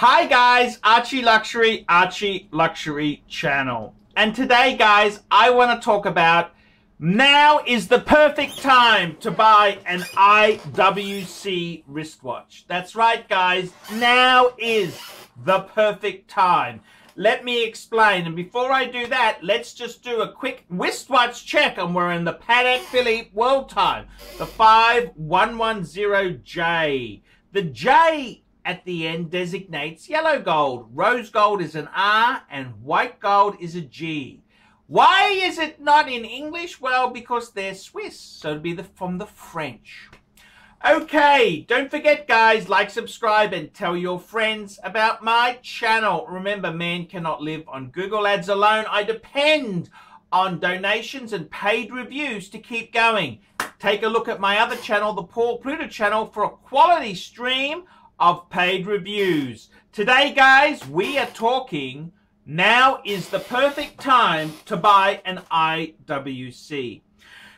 Hi guys, ArchieLuxury channel. And today guys, I want to talk about now is the perfect time to buy an IWC wristwatch. That's right guys, now is the perfect time. Let me explain, and before I do that, let's just do a quick wristwatch check, and we're in the Patek Philippe World Time, the 5110J. The J at the end designates yellow gold, rose gold is an R, and white gold is a G. Why is it not in English? Well, because they're Swiss, so it'll be from the French. Okay, don't forget guys, like, subscribe, and tell your friends about my channel. Remember, man cannot live on Google Ads alone. I depend on donations and paid reviews to keep going. Take a look at my other channel, the Paul Pluto channel, for a quality stream of paid reviews. Today guys, we are talking, now is the perfect time to buy an IWC.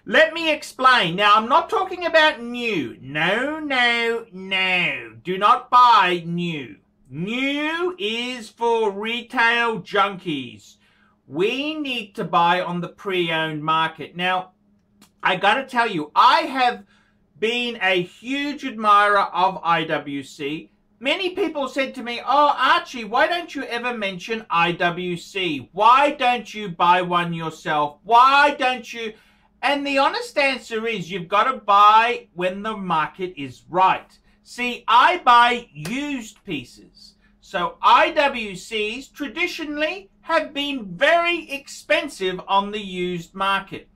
Let me explain. Now, I'm not talking about new. No. Do not buy new. New is for retail junkies. We need to buy on the pre-owned market. Now, I got to tell you, I have been a huge admirer of IWC. Many people said to me, oh, Archie, why don't you ever mention IWC? Why don't you buy one yourself? Why don't you... And the honest answer is you've got to buy when the market is right. See, I buy used pieces. So IWCs traditionally have been very expensive on the used market.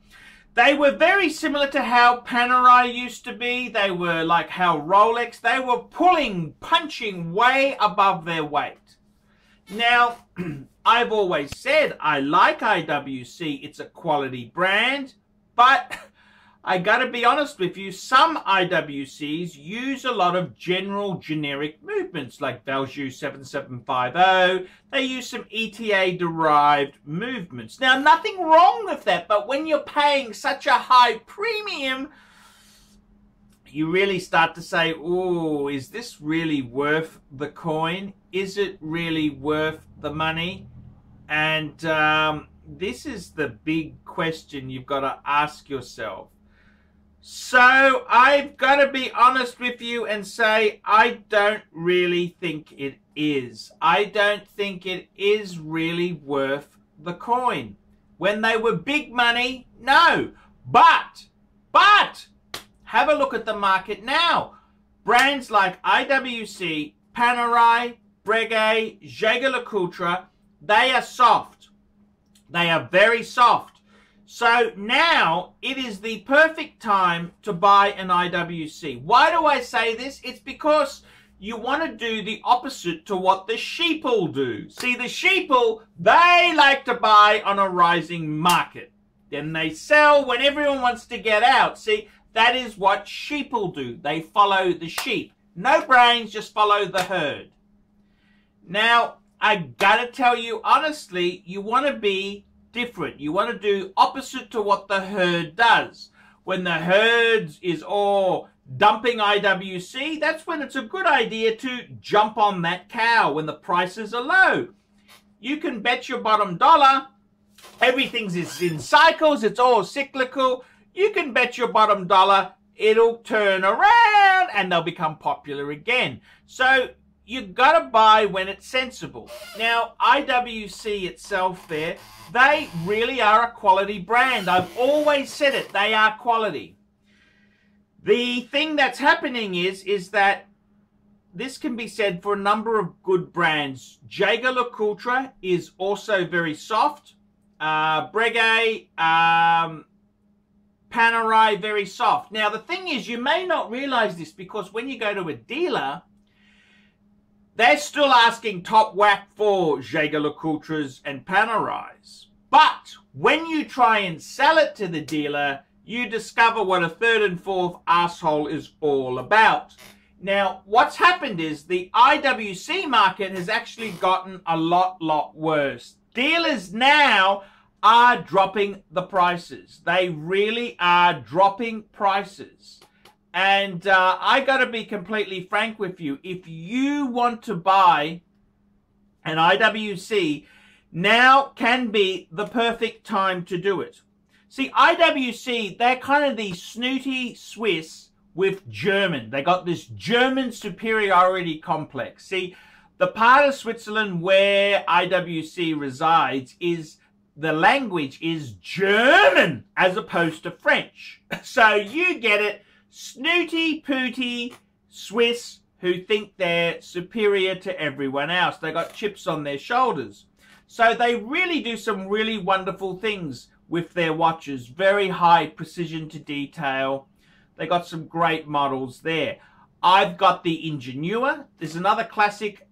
They were very similar to how Panerai used to be. They were like how Rolex, they were punching way above their weight. Now, I've always said I like IWC. It's a quality brand. But I gotta be honest with you, some IWCs use a lot of generic movements like Valjoux 7750. They use some ETA-derived movements. Now, nothing wrong with that, but when you're paying such a high premium, you really start to say, oh, is this really worth the coin? Is it really worth the money? And this is the big question you've got to ask yourself. So I've got to be honest with you and say I don't really think it is. I don't think it is really worth the coin. When they were big money, no. But have a look at the market now. Brands like IWC, Panerai, Breguet, Jaeger-LeCoultre, they are soft. They are very soft. So now it is the perfect time to buy an IWC. Why do I say this? It's because you want to do the opposite to what the sheeple do. See, the sheeple, they like to buy on a rising market. Then they sell when everyone wants to get out. See, that is what sheeple do. They follow the sheep. No brains, just follow the herd. Now, I gotta tell you honestly, you want to be different. You want to do opposite to what the herd does. When the herd is all dumping IWC, that's when it's a good idea to jump on that cow when the prices are low. You can bet your bottom dollar, everything's in cycles, it's all cyclical. You can bet your bottom dollar it'll turn around and they'll become popular again. So you got to buy when it's sensible. Now, IWC itself there, they really are a quality brand. I've always said it, they are quality. The thing that's happening is that this can be said for a number of good brands. Jaeger-LeCoultre is also very soft. Breguet, Panerai, very soft. Now, the thing is, you may not realize this because when you go to a dealer, they're still asking top whack for Jaeger-LeCoultres and Panerais. But when you try and sell it to the dealer, you discover what a third and fourth asshole is all about. Now, what's happened is the IWC market has actually gotten a lot worse. Dealers now are dropping the prices. They really are dropping prices. And I got to be completely frank with you. If you want to buy And IWC now can be the perfect time to do it. See, IWC, they're kind of the snooty Swiss with German. They got this German superiority complex. See, the part of Switzerland where IWC resides is, the language is German as opposed to French. So you get it, snooty pooty Swiss who think they're superior to everyone else. They got chips on their shoulders. So they really do some really wonderful things with their watches. Very high precision to detail. They got some great models there. I've got the Ingenieur. There's another classic,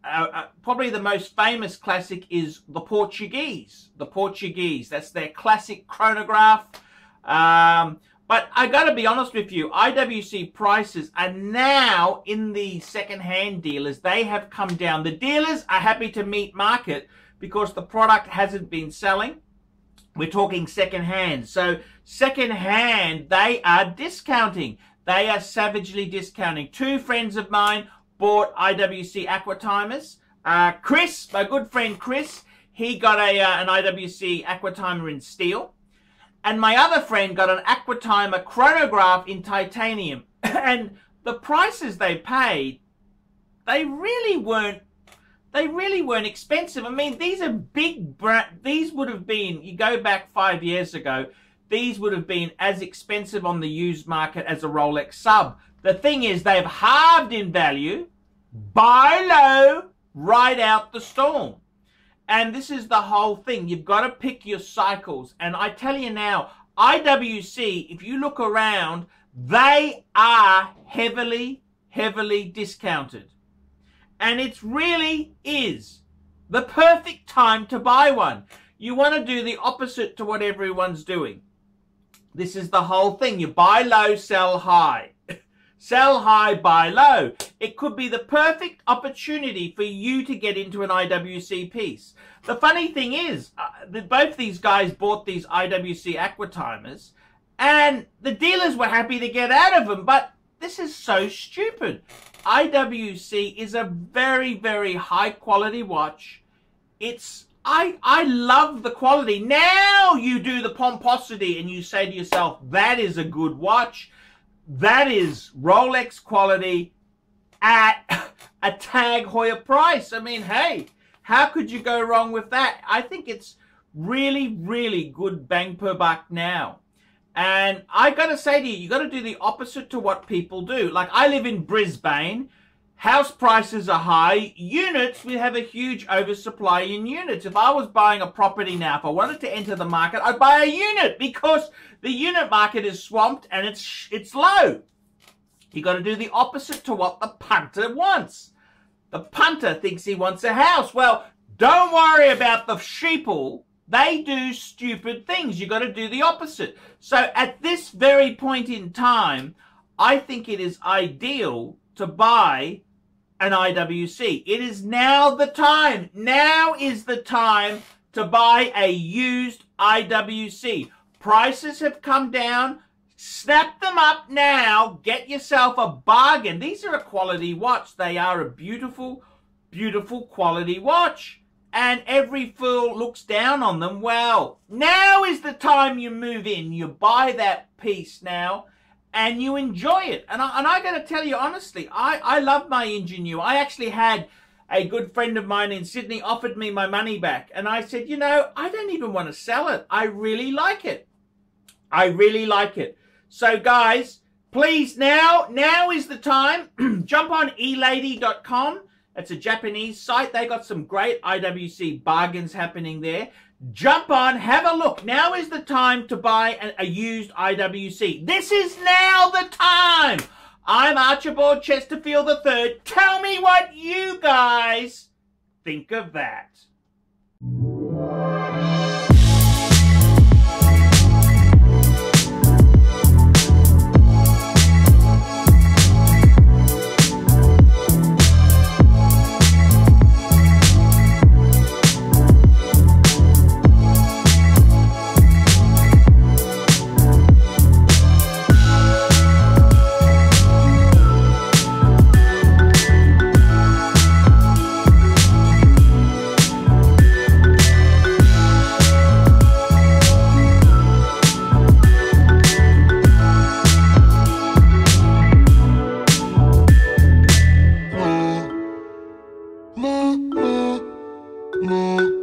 probably the most famous classic is the Portuguese. The Portuguese, that's their classic chronograph. But I got to be honest with you, IWC prices are now in the second-hand dealers. They have come down. The dealers are happy to meet market because the product hasn't been selling. We're talking second-hand. So second-hand, they are discounting. They are savagely discounting. Two friends of mine bought IWC aqua timers. Chris, my good friend Chris, he got an IWC aqua timer in steel. And my other friend got an aqua timer chronograph in titanium. And the prices they paid, they really weren't expensive. I mean, these are big these would have been, you go back 5 years ago, these would have been as expensive on the used market as a Rolex sub. The thing is, they've halved in value. Buy low, ride out the storm. And this is the whole thing. You've got to pick your cycles. And I tell you now, IWC, if you look around, they are heavily, heavily discounted. And it really is the perfect time to buy one. You want to do the opposite to what everyone's doing. This is the whole thing. You buy low, sell high. Sell high, buy low. It could be the perfect opportunity for you to get into an IWC piece. The funny thing is, both these guys bought these IWC aqua timers, and the dealers were happy to get out of them, but this is so stupid. IWC is a very, very high quality watch. I love the quality. Now you do the pomposity and you say to yourself, that is a good watch. That is Rolex quality at a Tag Heuer price. I mean, hey, how could you go wrong with that? I think it's really, really good bang per buck now. And I got to say to you, you got to do the opposite to what people do. Like, I live in Brisbane. House prices are high. Units, we have a huge oversupply in units. If I was buying a property now, if I wanted to enter the market, I'd buy a unit because the unit market is swamped and it's low. You got to do the opposite to what the punter wants. The punter thinks he wants a house. Well, don't worry about the sheeple. They do stupid things. You got to do the opposite. So at this very point in time, I think it is ideal to buy an IWC. It is now the time. Now is the time to buy a used IWC. Prices have come down. Snap them up now. Get yourself a bargain. These are a quality watch. They are a beautiful, beautiful quality watch. And every fool looks down on them. Well, now is the time you move in. You buy that piece now. And you enjoy it. And I got to tell you honestly, I love my Ingenieur. I actually had a good friend of mine in Sydney offered me my money back. And I said, you know, I don't even want to sell it. I really like it. I really like it. So guys, please now is the time. Jump on elady.com. It's a Japanese site. They got some great IWC bargains happening there. Jump on, have a look. Now is the time to buy a used IWC. This is now the time. I'm Archibald Chesterfield III. Tell me what you guys think of that. Moo.